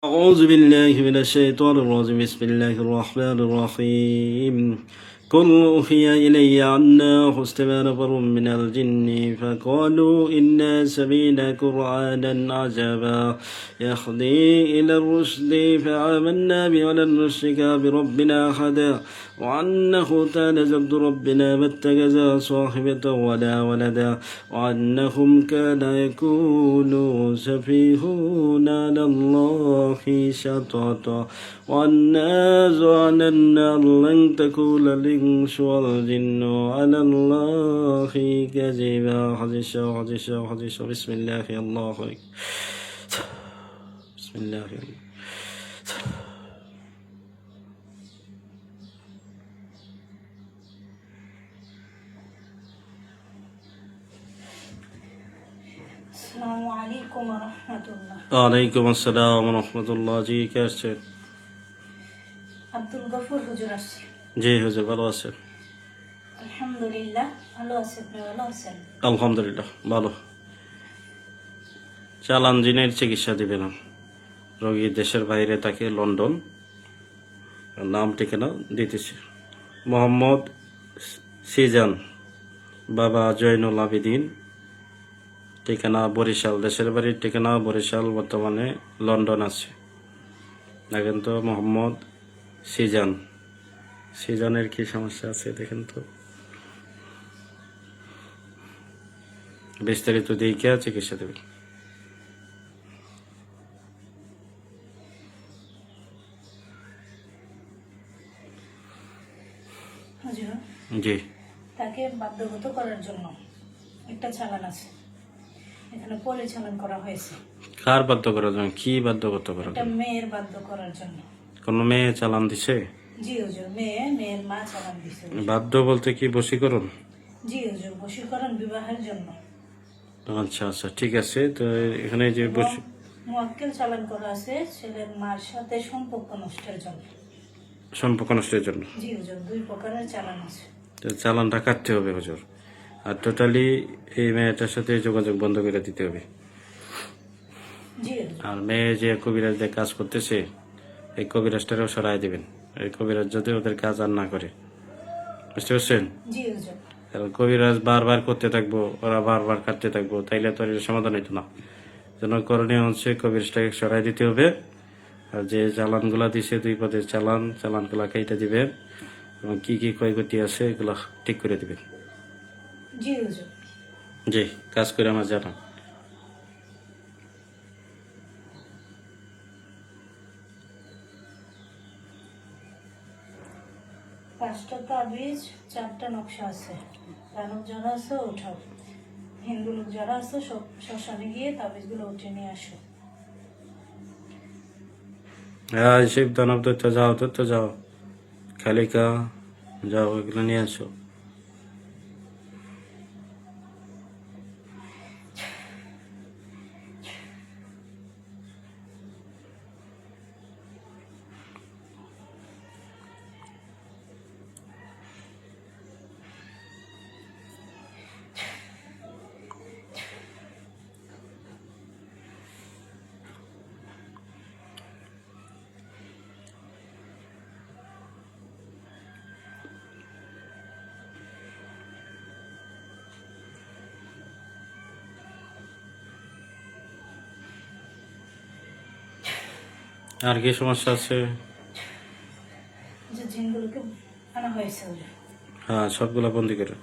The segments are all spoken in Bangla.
أعوذ بالله من الشيطان الرجيم بسم الله الرحمن الرحيم قل أوحي إلي أنه استمع نفر من الجن فقالوا إنا سمعنا قرآنا عجبا يهدي إلى الرشد فآمنا به ولن نشرك بربنا أحدا وأنه كان جد ربنا ما اتخذ صاحبة ولا ولدا وأنهم كان يقولون سفيهون على الله شططا وأنا ظننا لن تكون الإنس والجن على الله كذبا حديث بسم الله الله بسم الله আসসালামু আলাইকুম ওয়া রাহমাতুল্লাহ। ওয়ালাইকুম আসসালাম ওয়া রাহমাতুল্লাহ। জি কে আসছেন? আব্দুল গফুর হুজুর আসছে। জি হুজুর ভালো আছেন? আলহামদুলিল্লাহ ভালো আছি, আপনি ভালো আছেন? আলহামদুলিল্লাহ ভালো। চালান জিনের চিকিৎসা দিবেন রোগী দেশের বাইরে থাকে, লন্ডন। নাম ঠিকানা দিতেছি। মোহাম্মদ সিজান, বাবা জয়নুল আবেদিন, ঠিকানা বরিশাল, দেশের বাড়ির ঠিকানা বরিশাল, বর্তমানে লন্ডন আছে। দেখেন তো মোহাম্মদ সিজান, সিজানের কি সমস্যা আছে দেখেন তো, বিস্তারিত দিকে চিকিৎসা দেবেন। হুজুর, জি তাকে বাধ্যগত করার জন্য একটা চালান আছে, এখানে পরিচালন করা হয়েছে। কার বাধ্য করার জন্য? কি বাধ্যগত করার একটা জন্য? মেয়ের বাধ্য করার জন্য। কোনো মেয়ে চালান দিছে? জি হুজুর, মেয়ের মা চালান দিছে। বাধ্য বলতে কি বশীকরণ? জি হুজুর, বশীকরণ বিবাহের জন্য। আচ্ছা আচ্ছা ঠিক আছে। তো এখানে যে মুয়াক্কেল চালান করা আছে ছেলের মার সাথে সম্পর্ক নষ্টের জন্য। সম্পর্ক নষ্টের জন্য? জি হুজুর, দুই প্রকারের চালান আছে। তো চালানটা কাটতে হবে হুজুর, আর টোটালি এই মেয়েটার সাথে যোগাযোগ বন্ধ করে দিতে হবে। জি হুজুর। আর মেয়ে যে কবিরাজ দিয়ে কাজ করতেছে, এই কবিরাজটারও সরাই দেবেন। এই কবিরাজ যদি ওদের কাজ আর না করে, বুঝতে পারছেন? জি হুজুর। কারণ কবিরাজ বারবার করতে থাকবো, ওরা বারবার কাটতে থাকবো, তাইলে তো এর সমাধান হইতো না। যেন করণীয় হচ্ছে কবিরাজটাকে সরাই দিতে হবে। আর যে চালানগুলা দিছে, 2 পদের চালানগুলা কেটে দিবেন এবং কি কি ক্ষয়ক্ষতি আছে এগুলা ঠিক করে দিবেন। জি হুজুর। জি, কাজ করে আমার জানান। পাঁচটা তাবিজ, 4টা নকশা আছে। দানব যারা আছে ওঠাও, হিন্দু লোক যারা আছে সব শ্মশানে গিয়ে তাবিজগুলো উঠে নিয়ে আসো। হ্যাঁ, শিব দানব দত্ত যাও, খালিকা যাও, এগুলো নিয়ে আসো। আর কি সমস্যা আছে? যে জিনগুলোকে আনা হয়েছে ওদের। হ্যাঁ, সবগুলা বন্দি করে।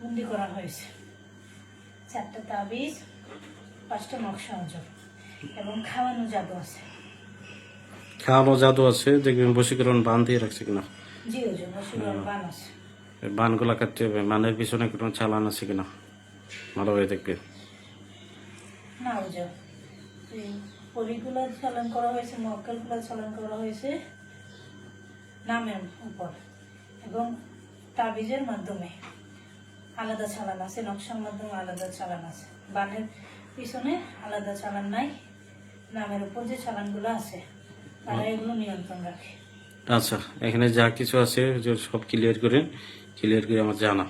বন্দি করা হয়েছে। 4টা তাবিজ, 5টা নকশা অজর এবং খাওয়ানো জাদু আছে। খাওয়ানো জাদু আছে, দেখবেন বশীকরণ বান দিয়ে রাখছে কিনা। জি হুজুর, বশীকরণ বান আছে। বানগুলা কাটতে হবে। বানের পিছনে কোনো চালান আছে কিনা ভালোভাবে দেখবেন। না হুজুর, এই পরিগুলো চালান করা হয়েছে, মক্কেলগুলো চালান করা হয়েছে। নামের উপর, এবং তাবিজের মাধ্যমে আলাদা চালান আছে, নকশার মাধ্যমে আলাদা চালান আছে, বানের পিছনে আলাদা চালান নাই, নামের উপর যে চালানগুলো আছে তারা এগুলো নিয়ন্ত্রণ রাখে। আচ্ছা, এখানে যা কিছু আছে যে সব ক্লিয়ার করে আমার জানা,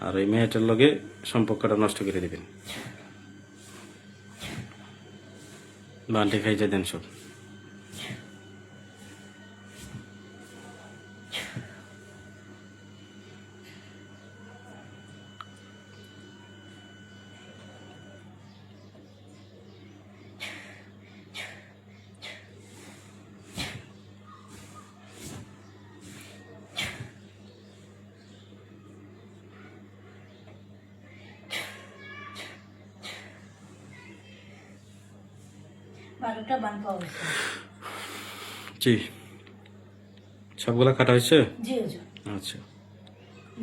আর ওই মেয়েটার লগে সম্পর্কটা নষ্ট করে দেবেন, বান্টি খাইতে দেন সব। বারোটা বান পাওয়া গেছে। জি, সবগুলা কাটা হয়েছে। জি হুজুর। আচ্ছা,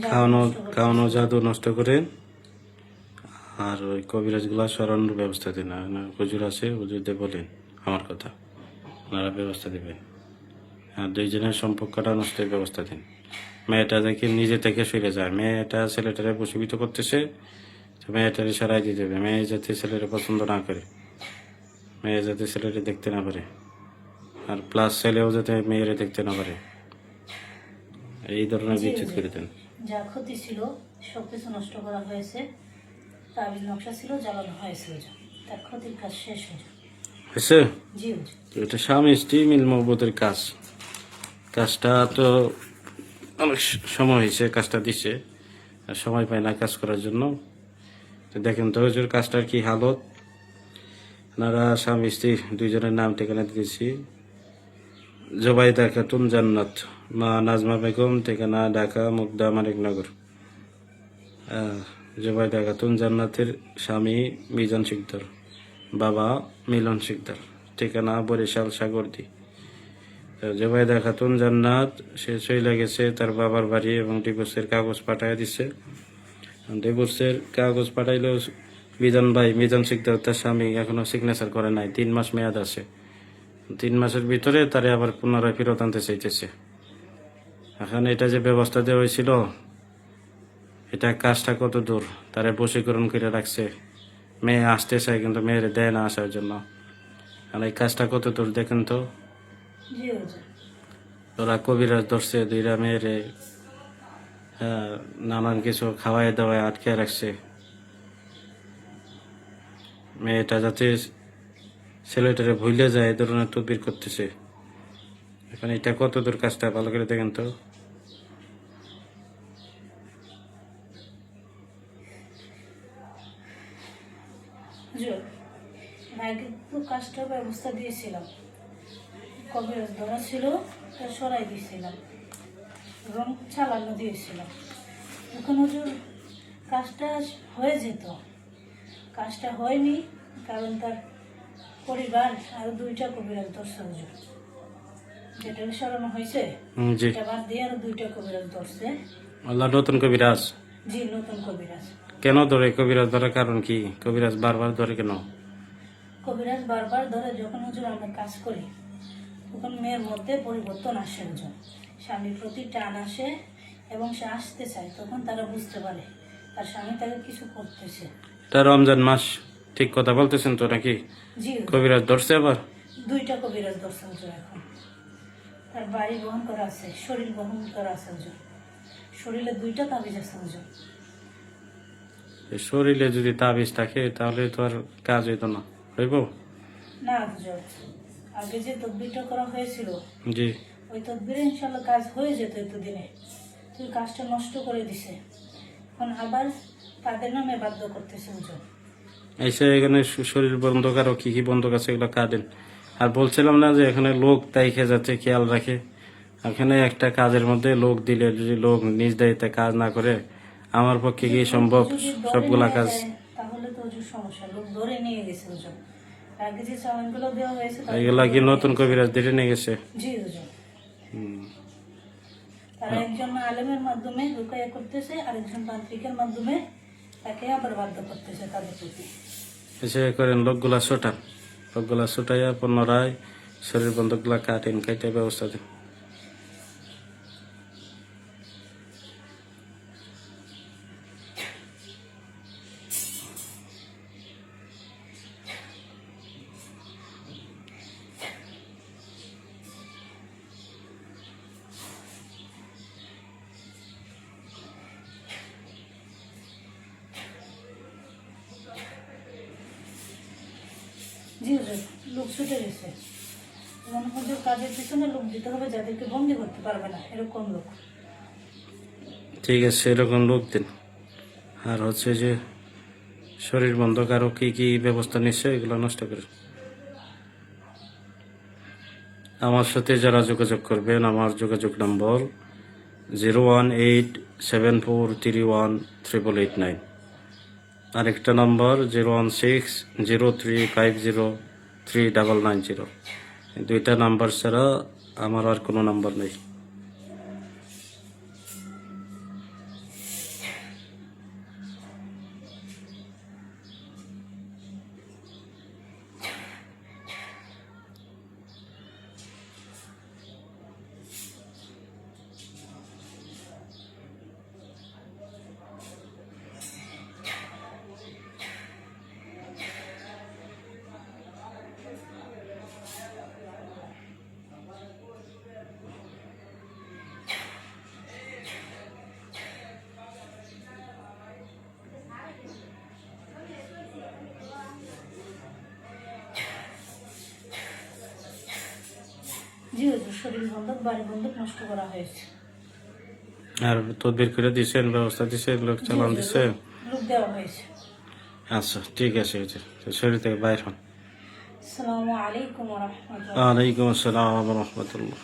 জাদু নষ্ট করতে খাওয়ানো জাদু নষ্ট করেন, আর ওই কবিরাজগুলা সরানোর ব্যবস্থা দিন। আর না, হুজুর আছে, হুজুরদের বলেন আমার কথা, ওনারা ব্যবস্থা দেবেন। আর দুইজনের সম্পর্কটা নষ্টের ব্যবস্থা দিন। মেয়েটা দেখে নিজে থেকে সরে যায়, মেয়েটা ছেলেটারে বশীভূত করতেছে, তো মেয়েটারে সরাই দিতে হবে। মেয়ে যাতে ছেলেটা পছন্দ না করে, মেয়ে যাতে ছেলেটা দেখতে না পারে, আর প্লাস ছেলেও যাতে মেয়েরে দেখতে না পারে, এই ধরনের জি, বিচ্ছেদ জি। করে দেন। যা ক্ষতি ছিল সবকিছু নষ্ট করা হয়েছে, তাবিজ নকশা ছিল জ্বালানো হয়েছে হুজুর, তার ক্ষতির কাজ শেষ হুজুর। হয়েছে? জি হুজুর। তো এটা স্বামী স্ত্রী মিল মহব্বতের কাজ, কাজটা তো অনেক সময় হয়েছে, কাজটা দিছে, আর সময় পায় না কাজ করার জন্য। তো দেখেন তো হুজুর কাজটার কি হালত। আপনারা স্বামী স্ত্রী দুইজনের নাম ঠিকানা দিয়েছি। জোবাইদা খাতুন জান্নাত, মা নাজমা বেগম, ঠিকানা ঢাকা মুগদা মানিকনগর। জোবাইদা খাতুন জান্নাতের স্বামী মিজান শিকদার, বাবা মিলন শিকদার, ঠিকানা বরিশাল সাগরদি। জোবাইদা খাতুন জান্নাত সে চলে গেছে তার বাবার বাড়ি এবং ডিভোর্সের কাগজ পাঠায় দিচ্ছে। ডিভোর্সের কাগজ পাঠাইলেও মিজান শিকদার তার স্বামী এখনো সিগনেচার করে নাই, 3 মাস মেয়াদ আছে। 3 মাসের ভিতরে তারে আবার পুনরায় ফেরত আনতে চাইতেছে। এখন এটা যে ব্যবস্থা দেওয়া হয়েছিল, এটা কাজটা কত দূর, তারে বশীকরণ করে রাখছে। মেয়ে আসতে চায় কিন্তু মেয়ের দেয় না আসার জন্য। আর এই কাজটা কত দূর দেখেন তো। জি হুজুর। ওরা কবিরাজ ধরছে, দুইটা মেয়েরে নানান কিছু খাওয়াই দাওয়ায় আটকে রাখছে, মেয়েটা যাতে ছেলেটারে ভুলে যায় এই ধরনের তদবির করতেছে। এখন এটা কত দূর কাজটা ভালো করে দেখেন তো। হুজুর, আগে তো কাজটার ব্যবস্থা দিয়েছিলাম, কবিরাজ ধরা ছিল, তা সরাই দিয়েছিলাম এবং চালানো দিয়েছিলাম। এখন হুজুর কাজটা হয়ে যেত, কাজটা হয়নি, কারণ তার পরিবার আরো 2টা কবিরাজ ধরছে হুজুর। যেটা সরানো হয়েছে জি, এটা বাদ দিয়ে আরো 2টা কবিরাজ ধরছে। আল্লাহ নতুন কবিরাজ জি, নতুন কবিরাজ। কেন ধরে? কবিরাজ ধরার কারণ কি? কবিরাজ বারবার ধরে কেন? কবিরাজ বারবার ধরে যখন হুজুর আমরা কাজ করি তখন মেয়ের মধ্যে পরিবর্তন আসে হুজুর, স্বামীর প্রতি টান আসে এবং সে আসতে চায়, তখন তারা বুঝতে পারে তার স্বামী তাকে কিছু করতেছে। এটা রমজান মাস, ঠিক কথা বলতেছেন তো নাকি? জি হুজুর। কবিরাজ ধরছে আবার? 2টা কবিরাজ ধরছে হুজুর। এখন তার বাড়ি বহন করা আছে, শরীর বহন করা আছে হুজুর, শরীরে 2টা তাবিজ আছে হুজুর। এই শরীরে যদি তাবিজ থাকে তাহলে তো আর কাজ হইতো না, হইব? না হুজুর, আগে যে তদবিরটা করা হয়েছিল জি, ওই তদবিরে ইনশাল্লাহ কাজ হয়ে যেত এতদিনে, তুই কাজটা নষ্ট করে দিছে, এখন আবার তাদের নামে বাধ্য করতেছে হুজুর। এসে এখানে শরীর বন্ধক আরো কি কি বন্ধক আছে এগুলো কাটেন। আর বলছিলাম না যে এখানে লোক তাইখে যাতে খেয়াল রাখে, এখানে একটা কাজের মধ্যে লোক দিলে যদি লোক নিজ দায়িত্বে কাজ না করে, আমার পক্ষে কি সম্ভব যদি ধরে সবগুলা নিয়ে কাজ? যায়, তাহলে তো হুজুর সমস্যা, লোক ধরে নিয়ে গেছে হুজুর, আগে যে চালানগুলো দেওয়া হয়েছে তাদের এগুলা কি ধরে নতুন নিয়ে কবিরাজ ধরে নিয়ে গেছে? গেছে। জি হুজুর, হুম। তারা একজন আলেমের মাধ্যমে রুকাইয়া করতেছে, আরেকজন তান্ত্রিকের মাধ্যমে তাকে আবার বাধ্য করতেছে তাদের প্রতি। এসে করেন লোকগুলা ছোটান, লোকগুলা ছোটাইয়া পুনরায় শরীর বন্ধকগুলা কাটেন, কেটে ব্যবস্থা দেন। লোক ছুটে গেছে। এবং হুজুর কাজের পিছনে লোক দিতে হবে যাদেরকে বন্দি করতে পারবে না, এরকম লোক। ঠিক আছে, এরকম লোক দিন। আর হচ্ছে যে শরীর বন্ধক আরও কী কী ব্যবস্থা নিচ্ছে এগুলো নষ্ট করে। আমার সাথে যারা যোগাযোগ করবেন, আমার যোগাযোগ নম্বর 01874318889। আরেকটা নম্বর 01603503990। দুইটা নাম্বার ছাড়া আমার আর কোনো নাম্বার নেই। জি হুজুর, শরীর বন্ধক, বাড়ি বন্ধক নষ্ট করা হয়েছে। আর তদবির করে দিছেন, ব্যবস্থা দিছে, লোক চালান দিছে। লোক দেওয়া হয়েছে। আচ্ছা ঠিক আছে, তো শরীর থেকে বাইর হন। আসসালামু আলাইকুম ওয়া রাহমাতুল্লাহ। ওয়ালাইকুম আসসালাম ওয়া রাহমাতুল্লাহ।